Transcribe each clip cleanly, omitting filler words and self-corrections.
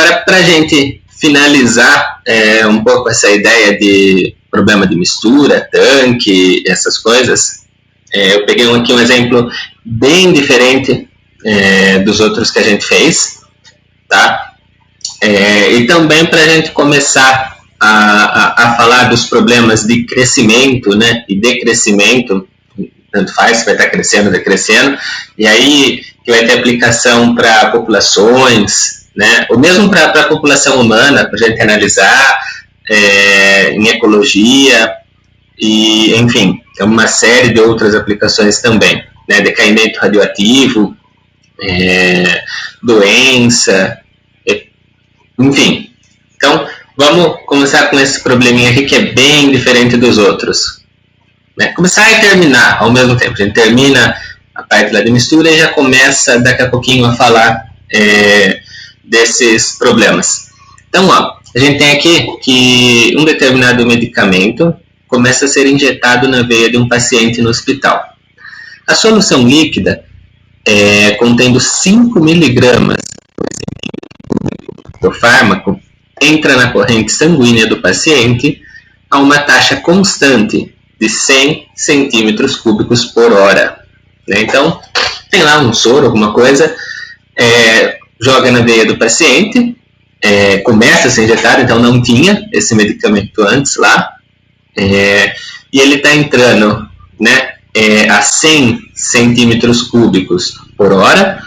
Agora, para a gente finalizar um pouco essa ideia de problema de mistura, tanque, essas coisas, eu peguei aqui um exemplo bem diferente dos outros que a gente fez, tá? E também para a gente começar a falar dos problemas de crescimento, né, e decrescimento, tanto faz, vai estar crescendo, decrescendo, e aí que vai ter aplicação para populações, né, ou mesmo para a população humana, para a gente analisar em ecologia, e enfim, é uma série de outras aplicações também, né, decaimento radioativo, doença, enfim. Então, vamos começar com esse probleminha aqui que é bem diferente dos outros. Né? Começar e terminar ao mesmo tempo. A gente termina a parte lá de mistura e já começa daqui a pouquinho a falar desses problemas. Então, ó, a gente tem aqui que um determinado medicamento começa a ser injetado na veia de um paciente no hospital. A solução líquida, contendo 5 miligramas do fármaco, entra na corrente sanguínea do paciente a uma taxa constante de 100 centímetros cúbicos por hora. Né? Então, tem lá um soro, alguma coisa, joga na veia do paciente, começa a ser injetado, então não tinha esse medicamento antes lá, e ele está entrando, né, a 100 centímetros cúbicos por hora,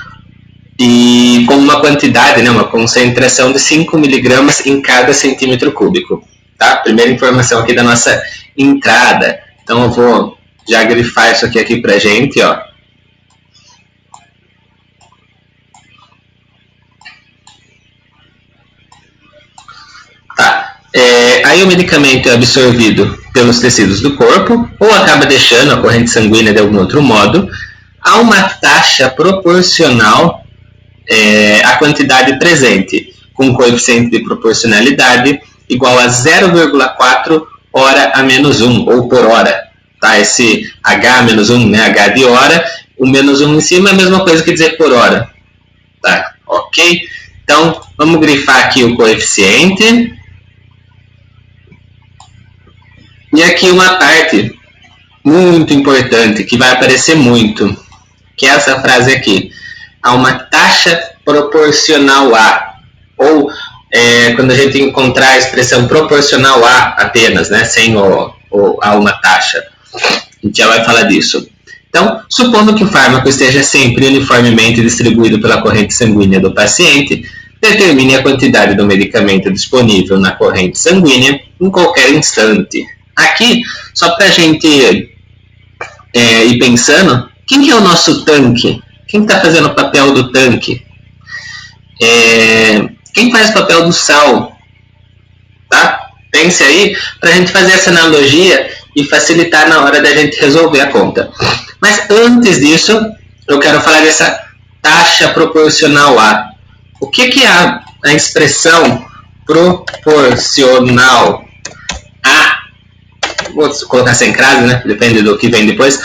e com uma quantidade, né, uma concentração de 5 miligramas em cada centímetro cúbico. Tá? Primeira informação aqui da nossa entrada. Então eu vou já grifar isso aqui pra gente, ó. Tá. Aí o medicamento é absorvido pelos tecidos do corpo ou acaba deixando a corrente sanguínea de algum outro modo a uma taxa proporcional a quantidade presente, com um coeficiente de proporcionalidade igual a 0,4 hora a menos 1, ou por hora. Tá? Esse H menos 1, né? H de hora, o menos 1 em cima é a mesma coisa que dizer por hora. Tá? Ok? Então, vamos grifar aqui o coeficiente. E aqui uma parte muito importante, que vai aparecer muito, que é essa frase aqui. A uma taxa proporcional a, ou quando a gente encontrar a expressão proporcional a apenas, né, sem a uma taxa, a gente já vai falar disso. Então, supondo que o fármaco esteja sempre uniformemente distribuído pela corrente sanguínea do paciente, determine a quantidade do medicamento disponível na corrente sanguínea em qualquer instante. Aqui, só para a gente ir pensando, quem que é o nosso tanque? Quem está fazendo o papel do tanque? Quem faz o papel do sal? Tá? Pense aí para a gente fazer essa analogia e facilitar na hora da gente resolver a conta. Mas antes disso, eu quero falar dessa taxa proporcional a. O que é a expressão proporcional a? Vou colocar sem crase, né? Depende do que vem depois.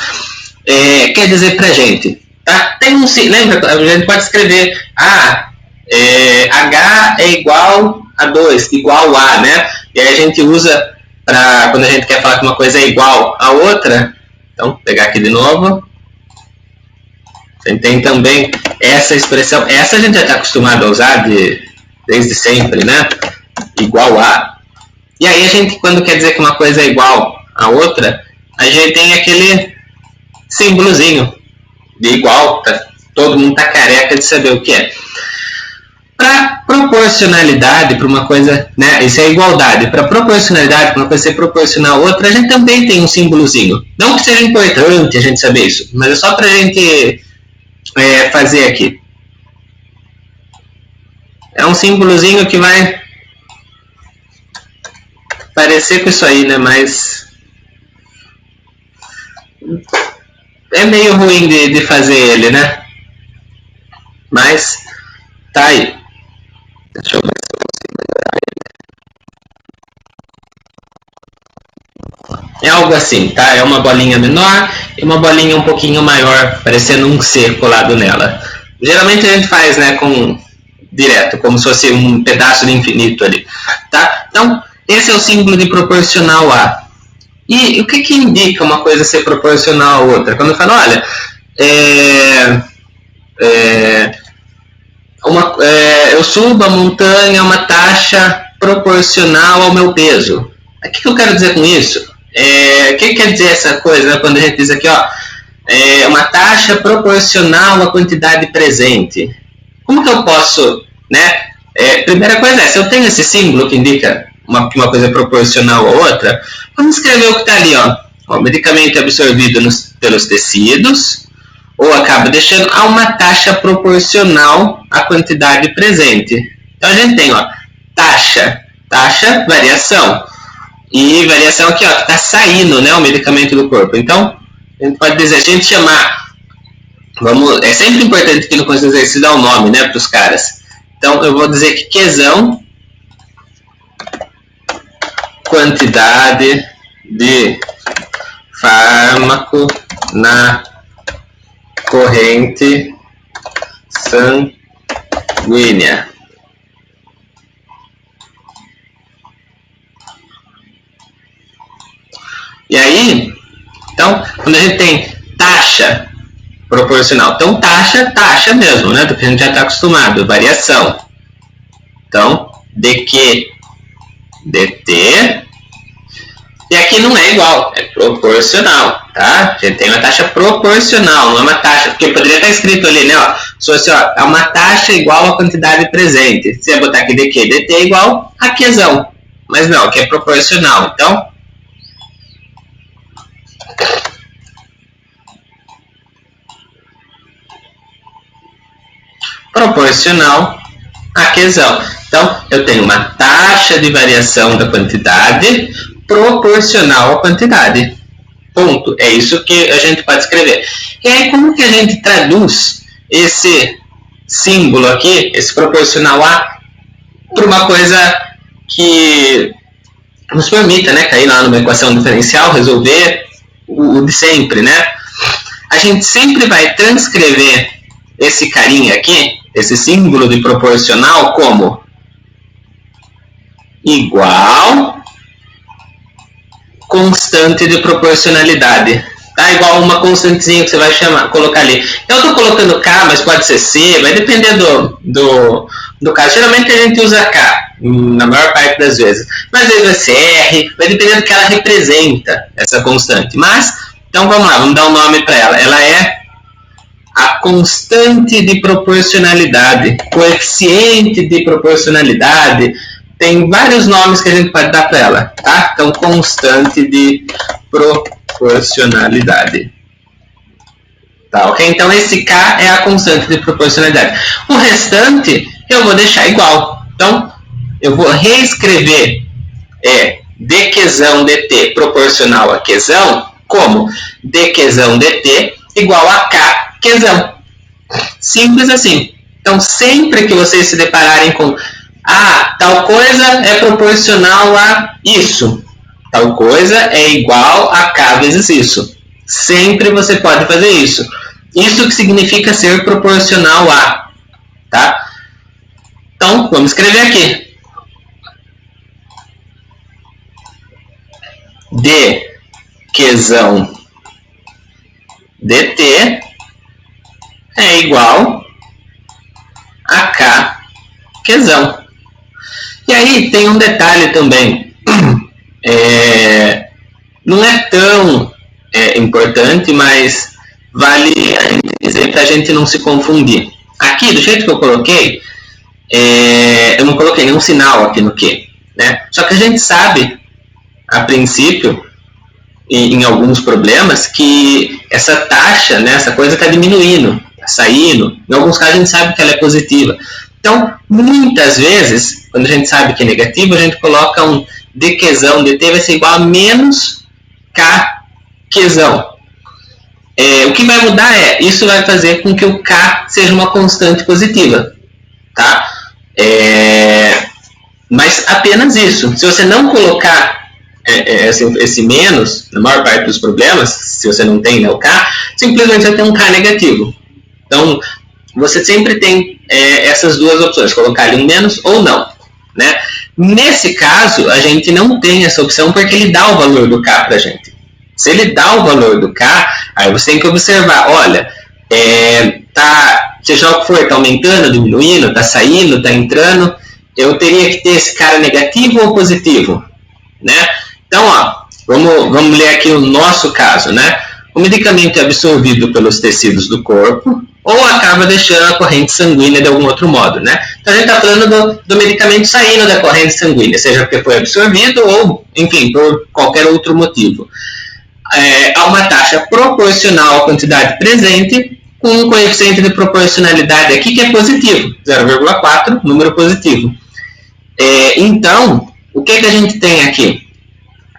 Quer dizer pra gente, tá? Tem um, lembra, a gente pode escrever H é igual a 2, igual a, né? E aí a gente usa para quando a gente quer falar que uma coisa é igual a outra. Então, vou pegar aqui de novo. Você tem também essa expressão, essa a gente já está acostumado a usar desde sempre, né? Igual a. E aí a gente, quando quer dizer que uma coisa é igual a outra, a gente tem aquele símbolozinho de igual, todo mundo está careca de saber o que é. Para proporcionalidade, para uma coisa, né, isso é igualdade, para proporcionalidade, para uma coisa ser proporcional a outra, a gente também tem um símbolozinho. Não que seja importante a gente saber isso, mas é só para a gente fazer aqui. É um símbolozinho que vai parecer com isso aí, né, mas é meio ruim de fazer ele, né? Mas tá aí. Deixa eu ver se eu consigo melhorar ele. É algo assim, tá? É uma bolinha menor e uma bolinha um pouquinho maior, parecendo um C colado nela. Geralmente a gente faz, né, com direto, como se fosse um pedaço de infinito ali. Tá? Então, esse é o símbolo de proporcional a. E o que indica uma coisa ser proporcional a outra? Quando eu falo, olha, eu subo a montanha a uma taxa proporcional ao meu peso. O que eu quero dizer com isso? O que quer dizer essa coisa, né, quando a gente diz aqui, ó, uma taxa proporcional à quantidade presente? Como que eu posso, né? Primeira coisa se eu tenho esse símbolo que indica que uma coisa é proporcional à outra, vamos escrever o que está ali, ó. O medicamento é absorvido pelos tecidos, ou acaba deixando a uma taxa proporcional à quantidade presente. Então a gente tem, ó, taxa, variação. E variação aqui, ó, que está saindo, né, o medicamento do corpo. Então, a gente pode dizer, a gente chamar, é sempre importante que no conjunto exercício dar um nome, né, para os caras. Então, eu vou dizer que Qzão, quantidade de fármaco na corrente sanguínea. E aí, então, quando a gente tem taxa proporcional, então taxa mesmo, né? Do que a gente já está acostumado, variação. Então, dq dt, e aqui não é igual, é proporcional, tá? A gente tem uma taxa proporcional, não é uma taxa, porque poderia estar escrito ali, né? Ó, se fosse, ó, é uma taxa igual à quantidade presente. Você ia botar aqui dq dt é igual a Qzão, mas não, aqui é proporcional, então proporcional a Qzão. Então, eu tenho uma taxa de variação da quantidade proporcional à quantidade. Ponto. É isso que a gente pode escrever. E aí, como que a gente traduz esse símbolo aqui, esse proporcional a, para uma coisa que nos permita, né, cair lá numa equação diferencial, resolver o de sempre, né? A gente sempre vai transcrever esse carinha aqui, esse símbolo de proporcional, como igual constante de proporcionalidade. Tá? Igual uma constantezinha que você vai colocar ali. Eu estou colocando K, mas pode ser C, vai depender do caso. Geralmente a gente usa K, na maior parte das vezes. Mas às vezes vai ser R, vai depender do que ela representa, essa constante. Mas, então vamos lá, vamos dar um nome para ela. Ela é a constante de proporcionalidade, coeficiente de proporcionalidade, tem vários nomes que a gente pode dar para ela, tá? Então, constante de proporcionalidade. Tá, ok? Então, esse K é a constante de proporcionalidade. O restante, eu vou deixar igual. Então, eu vou reescrever dQzão dt proporcional a Qzão como dQzão dt igual a K Qzão. Simples assim. Então, sempre que vocês se depararem com tal coisa é proporcional a isso, tal coisa é igual a K vezes isso. Sempre você pode fazer isso. Isso que significa ser proporcional a. Tá? Então, vamos escrever aqui. dQzão dt é igual a K Qzão. E aí tem um detalhe também. Não é tão importante, mas vale dizer para a gente não se confundir. Aqui, do jeito que eu coloquei, eu não coloquei nenhum sinal aqui no Q. Né? Só que a gente sabe, a princípio, em alguns problemas, que essa taxa, né, essa coisa está diminuindo, está saindo. Em alguns casos a gente sabe que ela é positiva. Então, muitas vezes, quando a gente sabe que é negativo, a gente coloca um dQzão dt vai ser igual a menos K Qzão. O que vai mudar isso vai fazer com que o K seja uma constante positiva. Tá? Mas apenas isso. Se você não colocar esse menos, na maior parte dos problemas, se você não tem, né, o K, simplesmente vai ter um K negativo. Então, você sempre tem essas duas opções, colocar ali um menos ou não, né? Nesse caso, a gente não tem essa opção porque ele dá o valor do K para a gente. Se ele dá o valor do K, aí você tem que observar, olha, seja o que for, está aumentando, diminuindo, está saindo, está entrando, eu teria que ter esse cara negativo ou positivo, né? Então, ó, vamos ler aqui o nosso caso, né? O medicamento é absorvido pelos tecidos do corpo ou acaba deixando a corrente sanguínea de algum outro modo, né? Então a gente está falando do medicamento saindo da corrente sanguínea, seja porque foi absorvido ou, enfim, por qualquer outro motivo. Há uma taxa proporcional à quantidade presente com um coeficiente de proporcionalidade aqui que é positivo, 0,4, número positivo. Então, o que a gente tem aqui?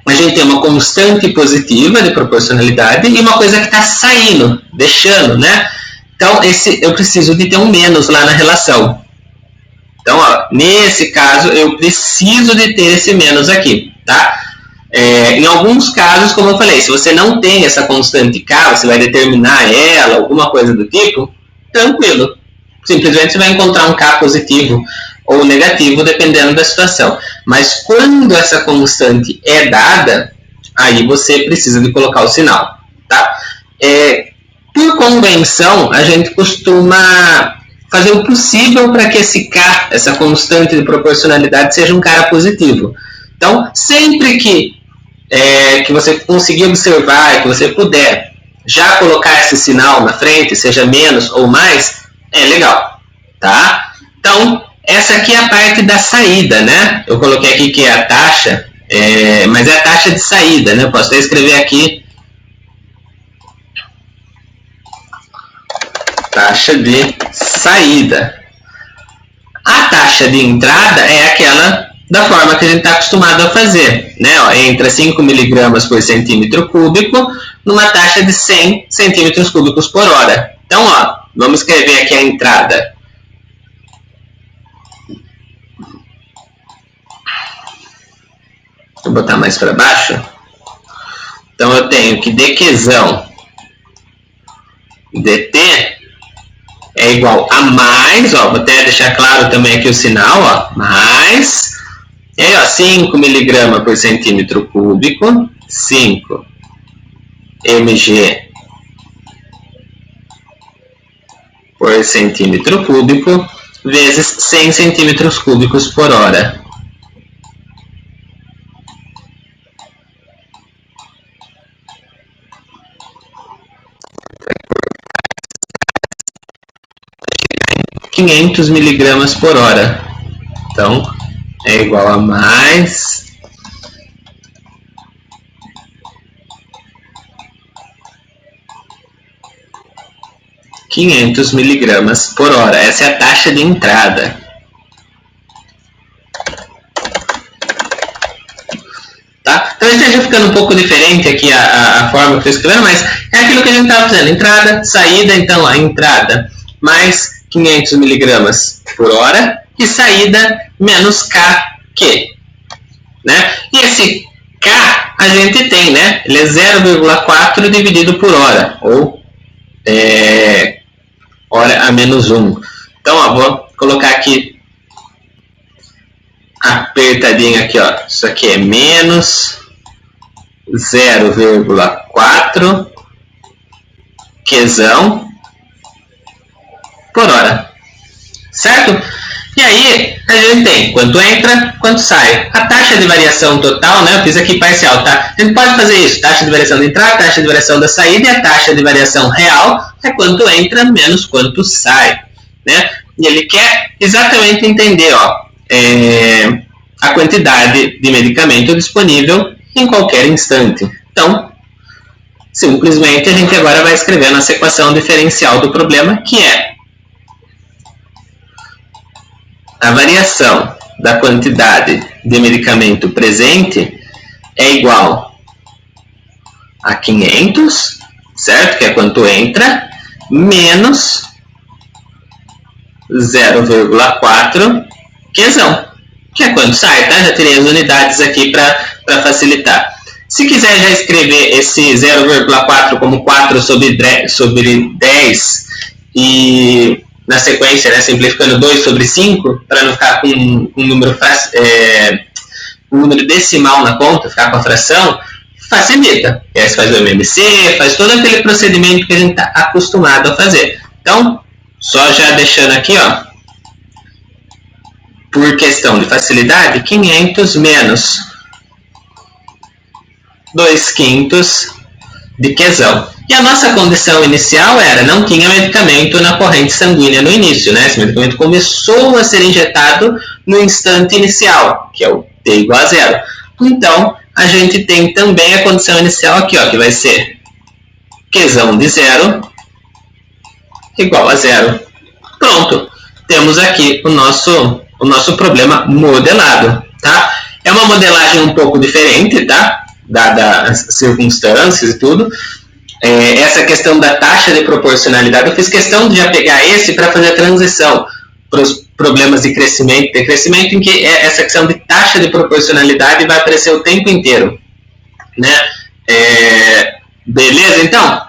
A gente tem uma constante positiva de proporcionalidade e uma coisa que está saindo, deixando, né? Então, eu preciso de ter um menos lá na relação. Então, ó, nesse caso, eu preciso de ter esse menos aqui, tá? Em alguns casos, como eu falei, se você não tem essa constante K, você vai determinar ela, alguma coisa do tipo, tranquilo. Simplesmente você vai encontrar um K positivo ou negativo, dependendo da situação. Mas quando essa constante é dada, aí você precisa de colocar o sinal, tá? Por convenção, a gente costuma fazer o possível para que esse K, essa constante de proporcionalidade, seja um cara positivo. Então, sempre que você conseguir observar, que você puder já colocar esse sinal na frente, seja menos ou mais, é legal, tá? Então, essa aqui é a parte da saída, né? Eu coloquei aqui que é a taxa, mas é a taxa de saída, né? Eu posso até escrever aqui taxa de saída. A taxa de entrada é aquela da forma que a gente está acostumado a fazer, né? Ó, entra 5 mg por centímetro cúbico numa taxa de 100 centímetros cúbicos por hora. Então, ó, vamos escrever aqui a entrada. Vou botar mais para baixo. Então, eu tenho que dQzão dt é igual a mais, ó, vou até deixar claro também aqui o sinal, ó, mais, e aí, ó, 5 mg por centímetro cúbico, 5 mg por centímetro cúbico, vezes 100 centímetros cúbicos por hora. mg por hora. Então, é igual a mais 500 mg por hora. Essa é a taxa de entrada. Tá? Então, isso já ficando um pouco diferente aqui a forma que eu estou escrevendo, mas é aquilo que a gente estava fazendo. Entrada, saída, então a entrada mais 500 mg por hora e saída menos KQ. Né? E esse K a gente tem, né? Ele é 0,4 dividido por hora, ou hora a menos 1. Então, ó, vou colocar aqui apertadinho aqui, ó. Isso aqui é menos 0,4 Qzão por hora, certo? E aí a gente tem quanto entra, quanto sai. A taxa de variação total, né? Eu fiz aqui parcial, tá? A gente pode fazer isso, taxa de variação da entrada, taxa de variação da saída, e a taxa de variação real é quanto entra menos quanto sai, né? E ele quer exatamente entender, ó, a quantidade de medicamento disponível em qualquer instante. Então, simplesmente a gente agora vai escrever a nossa equação diferencial do problema, que é a variação da quantidade de medicamento presente é igual a 500, certo? Que é quanto entra, menos 0,4 Qzão, que é quanto sai, tá? Já terei as unidades aqui para facilitar. Se quiser já escrever esse 0,4 como 4 sobre 10 e na sequência, né, simplificando 2 sobre 5, para não ficar com um número decimal na conta, ficar com a fração, facilita. E aí você faz o MMC, faz todo aquele procedimento que a gente está acostumado a fazer. Então, só já deixando aqui, ó, por questão de facilidade, 500 menos 2/5 de quesão. E a nossa condição inicial era, não tinha medicamento na corrente sanguínea no início, né? Esse medicamento começou a ser injetado no instante inicial, que é o T igual a 0. Então, a gente tem também a condição inicial aqui, ó, que vai ser quesão de 0 igual a 0. Pronto, temos aqui o nosso problema modelado, tá? É uma modelagem um pouco diferente, tá? Dadas as circunstâncias e tudo. Essa questão da taxa de proporcionalidade, eu fiz questão de já pegar esse para fazer a transição para os problemas de crescimento e decrescimento, em que essa questão de taxa de proporcionalidade vai aparecer o tempo inteiro, né? Beleza, então?